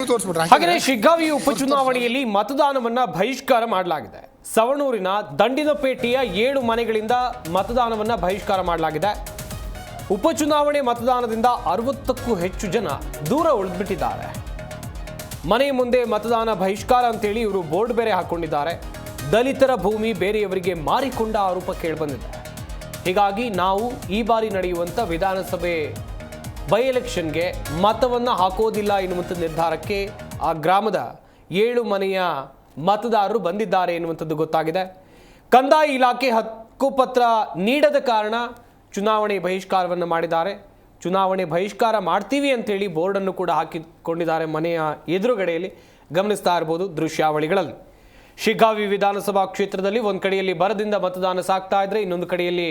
ತೋರಿಸ್ಬಿಟ್ರೆ. ಹಾಗೆಯೇ ಶಿಗ್ಗಾವಿ ಉಪಚುನಾವಣೆಯಲ್ಲಿ ಮತದಾನವನ್ನ ಬಹಿಷ್ಕಾರ ಮಾಡಲಾಗಿದೆ. ಸವಣೂರಿನ ದಂಡಿನಪೇಟೆಯ 7 ಮನೆಗಳಿಂದ ಮತದಾನವನ್ನ ಬಹಿಷ್ಕಾರ ಮಾಡಲಾಗಿದೆ. ಉಪಚುನಾವಣೆ ಮತದಾನದಿಂದ 60ಕ್ಕೂ ಹೆಚ್ಚು ಜನ ದೂರ ಉಳಿದ್ಬಿಟ್ಟಿದ್ದಾರೆ. ಮನೆ ಮುಂದೆ ಮತದಾನ ಬಹಿಷ್ಕಾರ ಅಂತೇಳಿ ಇವರು ಬೋರ್ಡ್ ಬೇರೆ ಹಾಕೊಂಡಿದ್ದಾರೆ. ದಲಿತರ ಭೂಮಿ ಬೇರೆಯವರಿಗೆ ಮಾರಿಕೊಂಡ ಆರೋಪ ಕೇಳಿಬಂದಿದೆ. ಹೀಗಾಗಿ ನಾವು ಈ ಬಾರಿ ನಡೆಯುವಂಥ ವಿಧಾನಸಭೆ ಬೈ ಎಲೆಕ್ಷನ್ಗೆ ಮತವನ್ನು ಹಾಕೋದಿಲ್ಲ ಎನ್ನುವಂಥ ನಿರ್ಧಾರಕ್ಕೆ ಆ ಗ್ರಾಮದ 7 ಮನೆಯ ಮತದಾರರು ಬಂದಿದ್ದಾರೆ ಎನ್ನುವಂಥದ್ದು ಗೊತ್ತಾಗಿದೆ. ಕಂದಾಯ ಇಲಾಖೆ ಹಕ್ಕುಪತ್ರ ನೀಡದ ಕಾರಣ ಚುನಾವಣೆ ಬಹಿಷ್ಕಾರವನ್ನು ಮಾಡಿದ್ದಾರೆ. ಚುನಾವಣೆ ಬಹಿಷ್ಕಾರ ಮಾಡ್ತೀವಿ ಅಂತೇಳಿ ಬೋರ್ಡನ್ನು ಕೂಡ ಹಾಕಿಕೊಂಡಿದ್ದಾರೆ ಮನೆಯ ಎದುರುಗಡೆಯಲ್ಲಿ. ಗಮನಿಸ್ತಾ ಇರ್ಬೋದು ದೃಶ್ಯಾವಳಿಗಳಲ್ಲಿ. ಶಿಗ್ಗಾವಿ ವಿಧಾನಸಭಾ ಕ್ಷೇತ್ರದಲ್ಲಿ ಒಂದು ಕಡೆಯಲ್ಲಿ ಬರದಿಂದ ಮತದಾನ ಸಾಗ್ತಾ ಇದ್ರೆ, ಇನ್ನೊಂದು ಕಡೆಯಲ್ಲಿ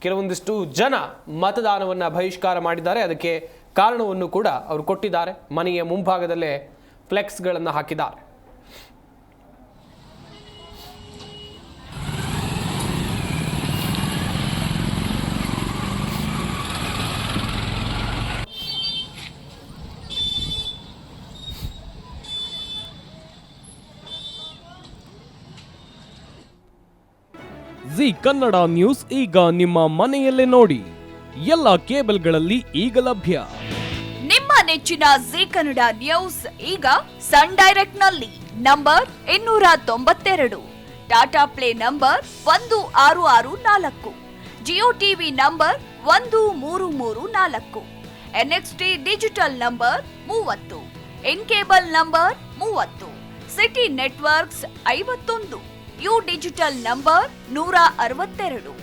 ಕೆಲವೊಂದಿಷ್ಟು ಜನ ಮತದಾನವನ್ನು ಬಹಿಷ್ಕಾರ ಮಾಡಿದ್ದಾರೆ. ಅದಕ್ಕೆ ಕಾರಣವನ್ನು ಕೂಡ ಅವರು ಕೊಟ್ಟಿದ್ದಾರೆ. ಮನೆಯ ಮುಂಭಾಗದಲ್ಲೇ ಫ್ಲೆಕ್ಸ್ಗಳನ್ನು ಹಾಕಿದ್ದಾರೆ. ಜಿ ಕನ್ನಡ ನ್ಯೂಸ್ ಈಗ ನಿಮ್ಮ ಮನೆಯಲ್ಲೇ ನೋಡಿ. ಎಲ್ಲ ಕೇಬಲ್ಗಳಲ್ಲಿ ಈಗ ಲಭ್ಯ. ನಿಮ್ಮ ನೆಚ್ಚಿನ ಜಿ ಕನ್ನಡ ನ್ಯೂಸ್ ಈಗ ಸನ್ ಡೈರೆಕ್ಟ್ ನಲ್ಲಿ number 292, Tata play number 1664, Jio TV number 1334, NXT digital number 30, in cable number 30, city networks 51, U digital number 162,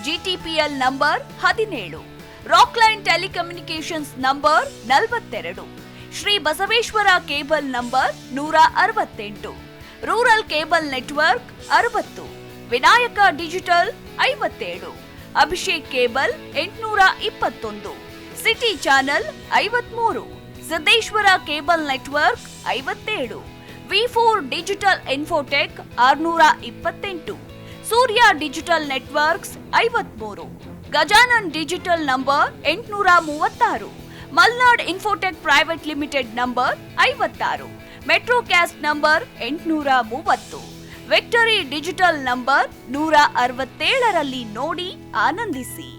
GTPL number 17, Rockline telecommunications number 42, Shri Basaveshwara cable number 168, rural cable network 60, Vinayaka digital 57, Abhishek cable 821, city channel 53, Siddeshwara cable network 57, V4 digital Infotech 628, Surya digital networks 53, Gajanan digital number 836, Malnad infotech private limited number 56, metrocast number 830, victory digital number 167ರಲ್ಲಿ ನೋಡಿ ಆನಂದಿಸಿ.